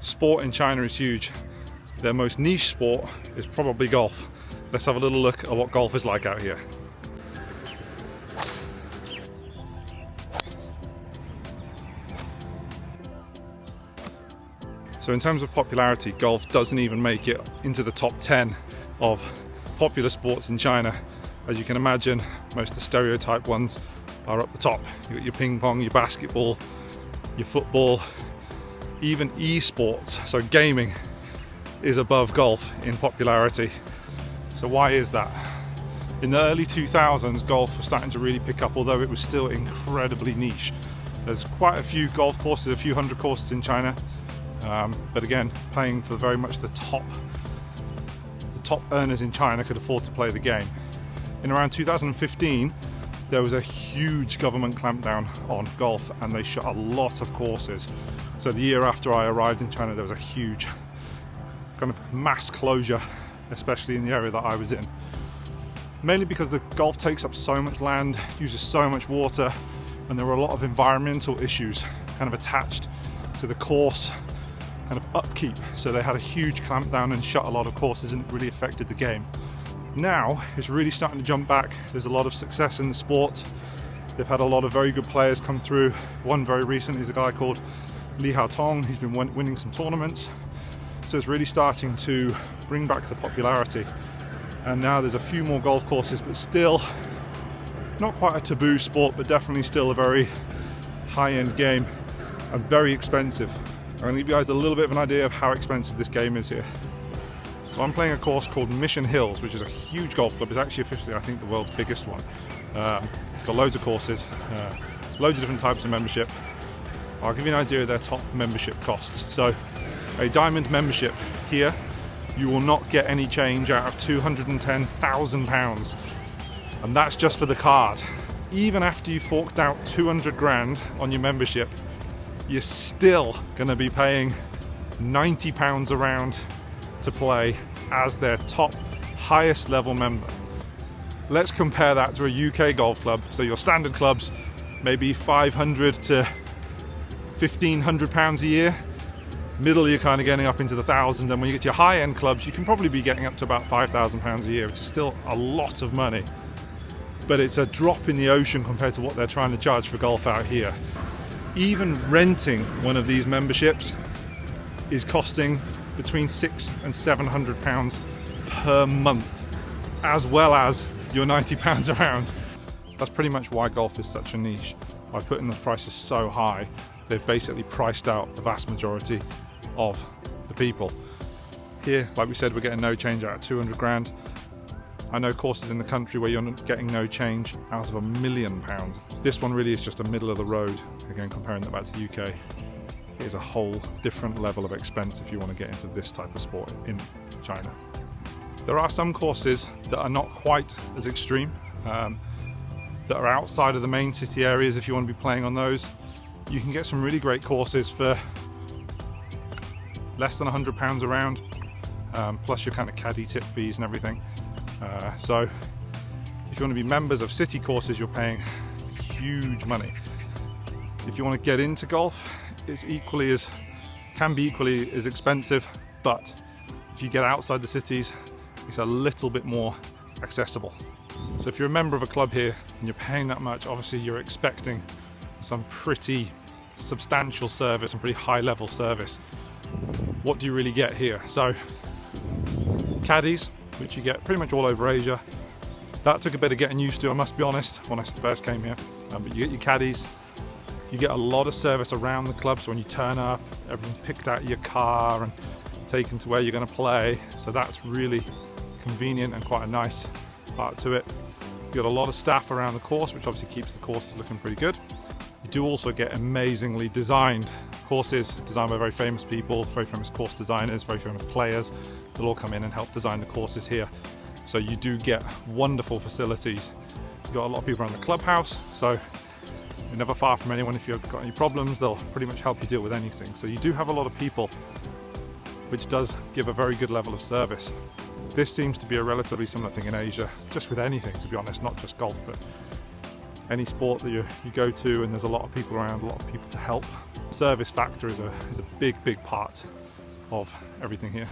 sport in China is huge. Their most niche sport is probably golf. Let's have a little look at what golf is like out here. So in terms of popularity, golf doesn't even make it into the top 10 of popular sports in China. As you can imagine, most of the stereotype ones are up the top. You've got your ping pong, your basketball, your football, even esports, so gaming, is above golf in popularity. So why is that? In the early 2000s, golf was starting to really pick up, although it was still incredibly niche. There's quite a few golf courses, a few hundred courses in China, but again, playing for very much the top earners in China could afford to play the game. In around 2015, there was a huge government clampdown on golf, and they shut a lot of courses. So the year after I arrived in China, there was a huge kind of mass closure, especially in the area that I was in. Mainly because the golf takes up so much land, uses so much water, and there were a lot of environmental issues kind of attached to the course kind of upkeep. So they had a huge clampdown and shut a lot of courses, and it really affected the game. Now it's really starting to jump back. There's a lot of success in the sport. They've had a lot of very good players come through. One very recent is a guy called Li Haotong. He's been winning some tournaments. So it's really starting to bring back the popularity. And now there's a few more golf courses, but still not quite a taboo sport, but definitely still a very high-end game and very expensive. I'm going to give you guys a little bit of an idea of how expensive this game is here. So I'm playing a course called Mission Hills, which is a huge golf club. It's actually officially, I think, the world's biggest one. It's got loads of courses, loads of different types of membership. I'll give you an idea of their top membership costs. So a diamond membership here, you will not get any change out of £210,000, and that's just for the card. Even after you forked out 200 grand on your membership, you're still going to be paying £90 a round to play as their top highest level member. Let's compare that to a UK golf club. So your standard clubs, maybe 500 to 1,500 pounds a year. Middle, you're kind of getting up into the thousands, and when you get to your high-end clubs, you can probably be getting up to about £5,000 a year, which is still a lot of money. But it's a drop in the ocean compared to what they're trying to charge for golf out here. Even renting one of these memberships is costing between £600 and £700 per month, as well as your £90 a round. That's pretty much why golf is such a niche. By putting those prices so high, they've basically priced out the vast majority of the people. Here, like we said, we're getting no change out of 200 grand. I know courses in the country where you're not getting no change out of £1 million. This one really is just a middle of the road. Again, comparing that back to the UK, it is a whole different level of expense if you want to get into this type of sport in China. There are some courses that are not quite as extreme, that are outside of the main city areas. If you want to be playing on those, you can get some really great courses for less than £100 a round, plus your kind of caddy tip fees and everything. So if you want to be members of city courses, you're paying huge money. If you want to get into golf, it's can be equally as expensive, but if you get outside the cities, it's a little bit more accessible. So if you're a member of a club here and you're paying that much, obviously you're expecting some pretty substantial service and pretty high level service. What do you really get here? So caddies, which you get pretty much all over Asia. That took a bit of getting used to, I must be honest, when I first came here. But you get your caddies, you get a lot of service around the club, so when you turn up, everything's picked out of your car and taken to where you're going to play. So that's really convenient and quite a nice part to it. You've got a lot of staff around the course, which obviously keeps the courses looking pretty good. You do also get amazingly designed courses, designed by very famous people, very famous course designers, very famous players. They'll all come in and help design the courses here. So you do get wonderful facilities. You've got a lot of people around the clubhouse, so you're never far from anyone. If you've got any problems, they'll pretty much help you deal with anything. So you do have a lot of people, which does give a very good level of service. This seems to be a relatively similar thing in Asia, just with anything, to be honest, not just golf, but any sport that you go to and there's a lot of people around, a lot of people to help. The service factor is a big part of everything here.